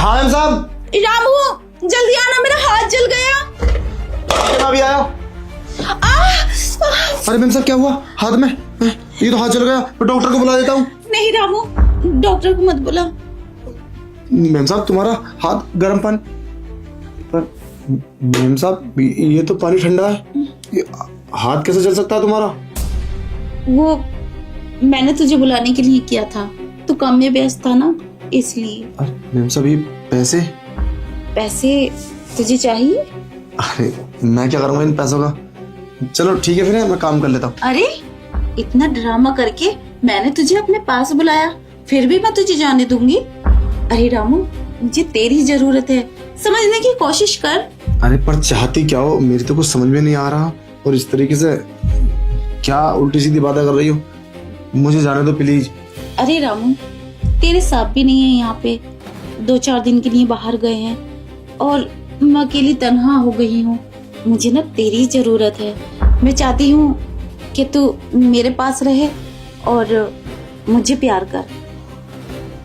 हाँ मैम साहब। रामू जल्दी आना, मेरा हाथ जल गया। मैं अभी आया। अरे मैम साहब क्या हुआ हाथ में? ये तो हाथ जल गया, मैं डॉक्टर को बुला देता हूँ। नहीं रामू, डॉक्टर को मत बुला। मैम साहब तुम्हारा हाथ गर्म पानी पर, मैम साहब ये तो पानी ठंडा है, ये हाथ कैसे जल सकता है तुम्हारा? वो मैंने तुझे बुलाने के लिए किया था, तू काम में व्यस्त था ना, इसलिए। अरे मैम साहब ये पैसे पैसे तुझे चाहिए? अरे मैं क्या करूँगा इन पैसों का? चलो ठीक है फिर मैं काम कर लेता हूँ। अरे इतना ड्रामा करके मैंने तुझे अपने पास बुलाया, फिर भी मैं तुझे जाने दूंगी? अरे रामू मुझे तेरी जरूरत है, समझने की कोशिश कर। अरे पर चाहती क्या हो, मेरी तो कुछ समझ में नहीं आ रहा, और इस तरीके से क्या उल्टी सीधी बातें कर रही हो, मुझे जाने दो प्लीज। अरे रामू तेरे साथ भी नहीं है यहाँ पे, 2-4 दिन के लिए बाहर गए हैं और मैं अकेली तन्हा हो गई हूँ। मुझे ना तेरी जरूरत है, मैं चाहती हूँ कि तू मेरे पास रहे और मुझे प्यार कर।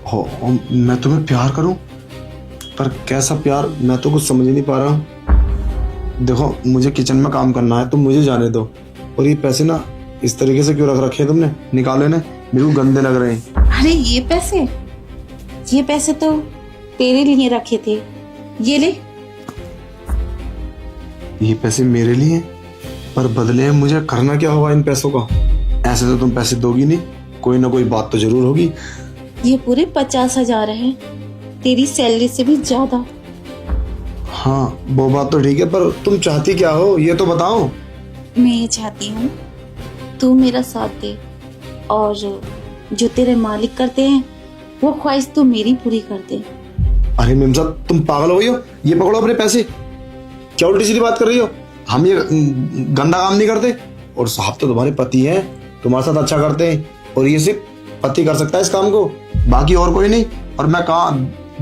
हो मैं तुम्हें प्यार करूं? पर कैसा प्यार, मैं तो कुछ समझ ही नहीं पा रहा हूँ। देखो मुझे किचन में काम करना है, तुम मुझे जाने दो। और ये पैसे ना इस तरीके से क्यों रख रखे हैं तुमने? निकालो ने, मेरे को गंदे लग रहे हैं। अरे ये पैसे तो तेरे लिए रखे थे, ये ले। ये पैसे मेरे लिए, पर बदले में मुझे करना क्या होगा इन पैसों का? ऐसे तो तुम पैसे दोगी नहीं, कोई ना कोई बात तो जरूर होगी। ये पूरे 50,000 है, तेरी सैलरी से भी ज्यादा। हाँ वो बात तो ठीक है, पर तुम चाहती क्या हो ये तो बताओ। मैं ये चाहती हूँ तू मेरा साथ दे, और जो तेरे मालिक करते हैं वो ख्वाहिश तू मेरी पूरी कर दे। अरे मैम साहब तुम पागल हो गई हो? ये पकड़ो अपने पैसे, क्या उल्टी सीधी बात कर रही हो? हम ये गंदा काम नहीं करते, और साहब तो तुम्हारे पति हैं, तुम्हारे साथ अच्छा करते हैं, और ये सिर्फ पति कर सकता है इस काम को, बाकी और कोई नहीं। और मैं कहा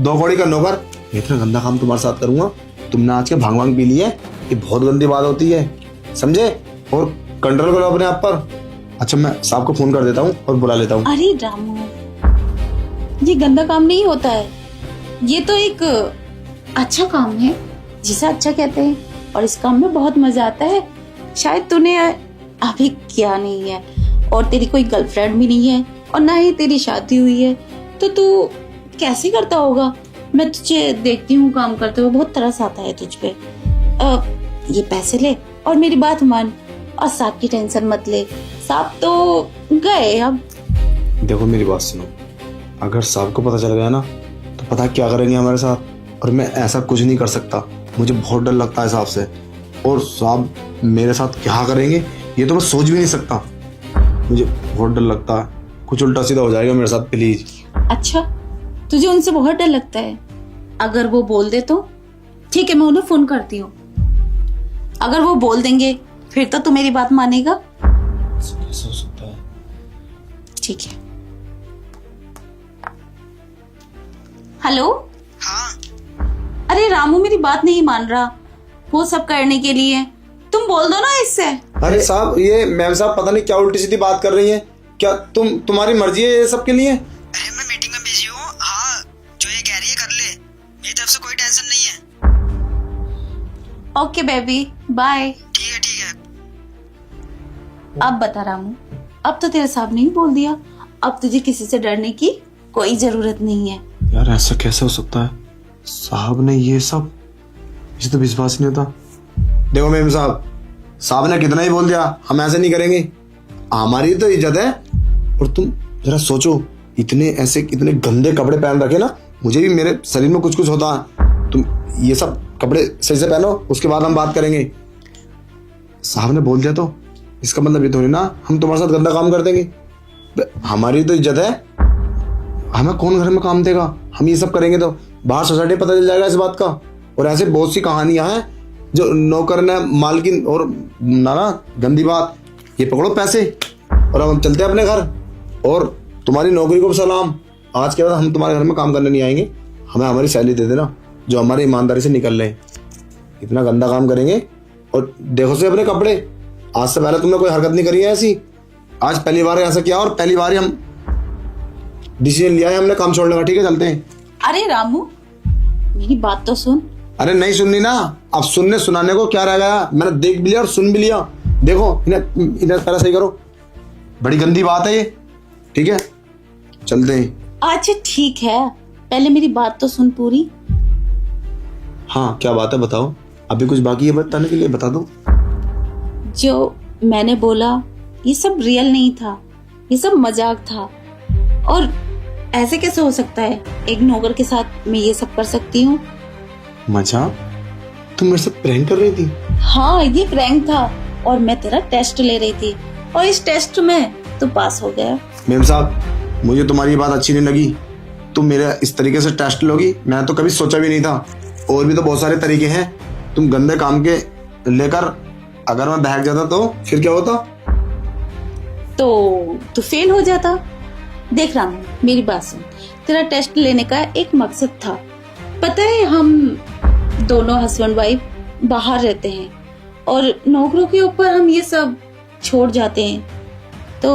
2 कौड़ी का नौकर, इतना गंदा काम तुम्हारे साथ करूंगा? तुमने आज के भांग भांग पी ली है, ये बहुत गंदी बात होती है, समझे? और कंट्रोल करो अपने आप पर। अच्छा मैं साहब को फोन कर देता हूँ और बुला लेता हूँ। अरे रामू ये गंदा काम नहीं होता है, ये तो एक अच्छा काम है जिसे अच्छा कहते हैं, और इस काम में बहुत मजा आता है। शायद तूने अभी किया नहीं है, और तेरी कोई गर्लफ्रेंड भी नहीं है, और ना ही तेरी शादी हुई है, तो तू कैसे करता होगा? मैं तुझे देखती हूँ काम करते हुए, बहुत तरस आता है तुझ पे। ये पैसे ले और मेरी बात मान, और साहब की टेंशन मत ले, साहब तो गए अब। देखो मेरी बात सुनो, अगर साहब को पता चल गया ना तो पता क्या करेंगे हमारे साथ, और मैं ऐसा कुछ नहीं कर सकता, मुझे बहुत डर लगता है साहब से, और साहब मेरे साथ क्या करेंगे ये तो मैं सोच भी नहीं सकता, मुझे बहुत डर लगता है, कुछ उल्टा सीधा हो जाएगा मेरे साथ प्लीज। अच्छा तुझे उनसे बहुत डर लगता है? अगर वो बोल दे तो ठीक है, मैं उन्हें फोन करती हूँ। अगर वो बोल देंगे फिर तो तू मेरी बात मानेगा? कैसे हो सकता है? ठीक है। हेलो। हाँ अरे रामू मेरी बात नहीं मान रहा, वो सब करने के लिए तुम बोल दो ना इससे। अरे साहब ये मैम साहब पता नहीं क्या उल्टी सीधी बात कर रही हैं, क्या तुम्हारी मर्जी है ये सब के लिए? अरे मैं मीटिंग में बिजी हूँ। हाँ जो ये कह रही है कर ले, मेरी तरफ से कोई टेंशन नहीं है। Okay baby bye. ठीक है ठीक है। अब बता रामू, अब तो तेरे साहब ने ही बोल दिया, अब तुझे किसी से डरने की कोई जरूरत नहीं है। यार ऐसा कैसे हो सकता है, साहब ने ये सब, मुझे तो विश्वास नहीं होता। देखो मैम साहब ने कितना ही बोल दिया, हम ऐसे नहीं करेंगे, हमारी तो इज्जत है। और तुम जरा सोचो, इतने गंदे कपड़े पहन रखे ना, मुझे भी मेरे शरीर में कुछ कुछ होता है, तुम ये सब कपड़े सही से पहनो, उसके बाद हम बात करेंगे। साहब ने बोल दिया तो इसका मतलब ये थोड़ी ना हम तुम्हारे साथ गंदा काम कर देंगे, हमारी तो इज्जत है, हमें कौन घर में काम देगा? हम ये सब करेंगे तो बाहर सोसाइटी पता चल जाएगा इस बात का। और ऐसे बहुत सी कहानियां हैं जो नौकर ने मालकिन, और ना गंदी बात। ये पकड़ो पैसे और अब हम चलते हैं अपने घर, और तुम्हारी नौकरी को भी सलाम, आज के बाद हम तुम्हारे घर में काम करने नहीं आएंगे, हमें हमारी सैलरी दे देना जो हमारी ईमानदारी से निकल रहे हैं। इतना गंदा काम करेंगे, और देखो से अपने कपड़े, आज से पहले तुमने कोई हरकत नहीं करी है ऐसी, आज पहली बार ऐसा किया, और पहली बार ही हम डिसीजन लिया है हमने काम छोड़ने का। ठीक है चलते हैं। अरे रामू मेरी बात तो सुन। अरे नहीं सुननी ना, अब सुनने सुनाने को क्या रह गया, मैंने देख भी लिया और सुन भी लिया। देखो इन्हें पहले सही करो, बड़ी गंदी बात है ये। ठीक है चलते हैं। अच्छा ठीक है, पहले मेरी बात तो सुन पूरी। हाँ क्या बात है बताओ, अभी कुछ बाकी है बताने के लिए, बता दो। जो मैंने बोला ये सब रियल नहीं था, ये सब मजाक था। और ऐसे कैसे हो सकता है, एक नौकर के साथ मैं ये सब कर सकती हूँ? मजाक? तुम मेरे से प्रैंक कर रही थी? हाँ ये प्रैंक था, और मैं तेरा टेस्ट ले रही थी, और इस टेस्ट में तू पास हो गया। मेम साहब मुझे तुम्हारी ये बात अच्छी नहीं लगी, तुम मेरे इस तरीके से टेस्ट लोगी, मैंने तो कभी सोचा भी नहीं था। और भी तो बहुत सारे तरीके हैं, तुम गंदे काम के लेकर अगर मैं बहक जाता तो फिर क्या होता? तो तू फेल हो जाता। देख रामू मेरी बात सुन, तेरा टेस्ट लेने का एक मकसद था। पता है हम दोनों हस्बैंड वाइफ बाहर रहते हैं, और नौकरों के ऊपर हम ये सब छोड़ जाते हैं। तो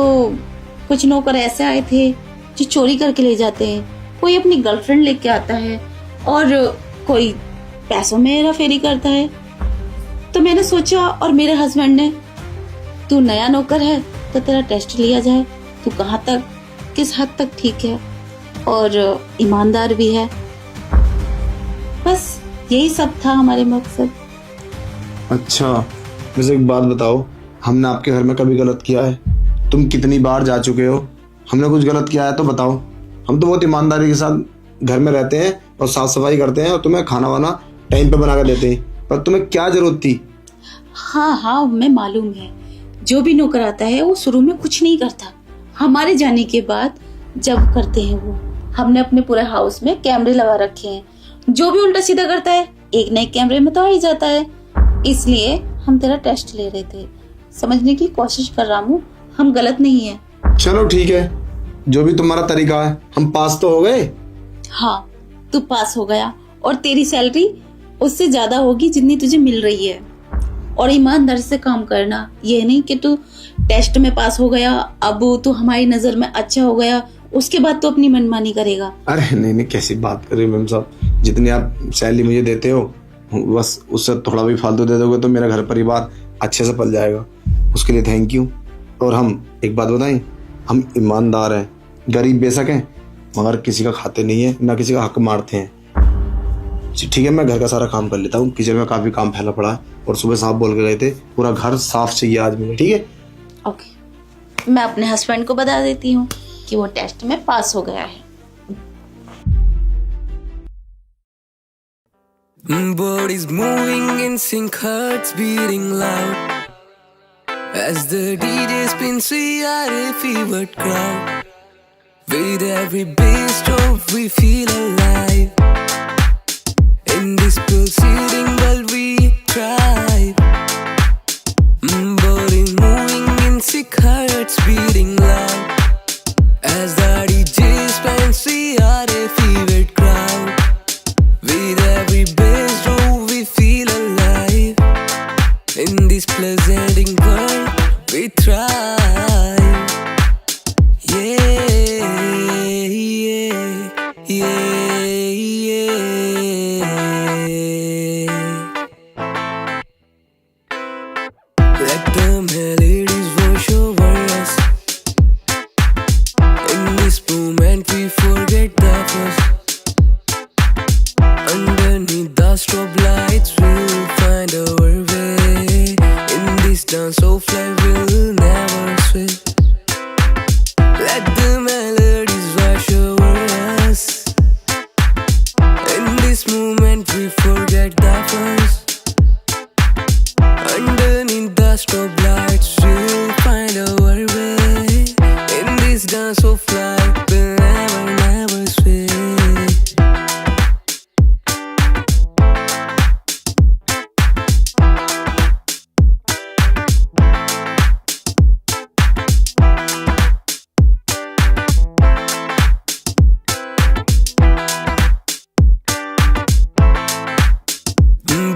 कुछ नौकर ऐसे आए थे जो चोरी करके ले जाते हैं, कोई अपनी गर्लफ्रेंड लेके आता है, और कोई पैसों में हेराफेरी करता है। तो मैंने सोचा, और मेरे हस्बैंड ने, तू नया नौकर है तो तेरा टेस्ट लिया जाए, तू कहाँ तक किस हद तक ठीक है और ईमानदार भी है। बस यही सब था हमारे मकसद। अच्छा मुझे एक बात बताओ, हमने आपके घर में कभी गलत किया है? तुम कितनी बार जा चुके हो, हमने कुछ गलत किया है तो बताओ। हम तो बहुत ईमानदारी के साथ घर में रहते हैं और साफ सफाई करते हैं और तुम्हें खाना वाना टाइम पे बना कर देते हैं, पर तुम्हें क्या जरूरत थी? हाँ मैं मालूम है, जो भी नौकर आता है वो शुरू में कुछ नहीं करता, हमारे जाने के बाद जब करते हैं वो। हमने अपने पूरे हाउस में कैमरे लगा रखे हैं, जो भी उल्टा सीधा करता है एक न एक कैमरे में तो आ ही जाता है। इसलिए हम तेरा टेस्ट ले रहे थे, समझने की कोशिश कर रामू, हम गलत नहीं है। चलो ठीक है, जो भी तुम्हारा तरीका है, हम पास तो हो गए। हाँ तू पास हो गया, और तेरी सैलरी उससे ज्यादा होगी जितनी तुझे मिल रही है। और ईमानदारी से काम करना, ये नहीं कि तू टेस्ट में पास हो गया, अब तू हमारी नजर में अच्छा हो गया, उसके बाद तो अपनी मनमानी करेगा। अरे नहीं कैसी बात कर रही हो मैम साहब, जितनी आप सैलरी मुझे देते हो बस उससे थोड़ा भी फालतू दे दोगे तो मेरा घर परिवार अच्छे से पल जाएगा, उसके लिए थैंक यू। और हम एक बात बताएं, हम ईमानदार हैं, गरीब बेशक हैं मगर किसी का खाते नहीं है, ना किसी का हक मारते हैं। ठीक है मैं घर का सारा काम कर लेता हूँ, किचन में काफी काम फैला पड़ा है, और सुबह साहब बोल के गए थे पूरा घर साफ चाहिए आज मुझे। ठीक है ओके, मैं अपने हस्बैंड को बता देती हूँ कि वो टेस्ट में पास हो गया है। Bodies moving in sync, hearts beating loud as the DJ spins, we are a fevered crowd. With every bass drop we feel alive. In this pulsating world we thrive. Bodies moving in sync, hearts beating loud as the DJ spins, we are a fevered crowd. With every bass drop we feel alive. In this pleasanting world we thrive. Yeah, yeah, yeah, yeah. Let the melodies wash over us. In this moment we forget the fuss. Underneath the strobe lights we'll find our way. In this dance of life we'll never switch. Let the melodies wash over us. In this moment we forget the fuss. Underneath the strobe lights we'll find our way. In this dance of life we'll never switch.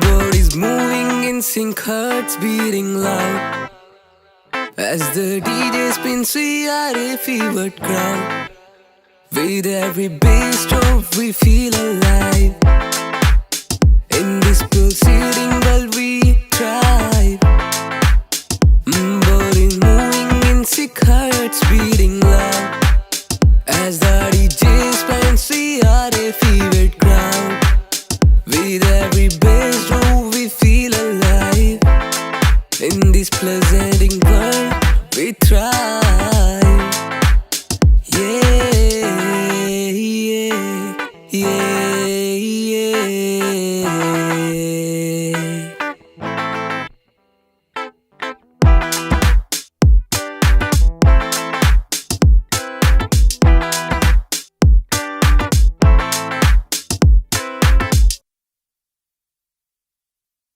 Bodies moving in sync, hearts beating loud as the DJ spins, we are a fevered crowd. With every bass drop we feel alive. is proceeding, but we thrive. Body moving in sick hearts beating loud. As the DJs spins, we are a favorite crowd. With every bass groove, we feel alive. In this pleasanting world, we thrive. Yeah, yeah, yeah.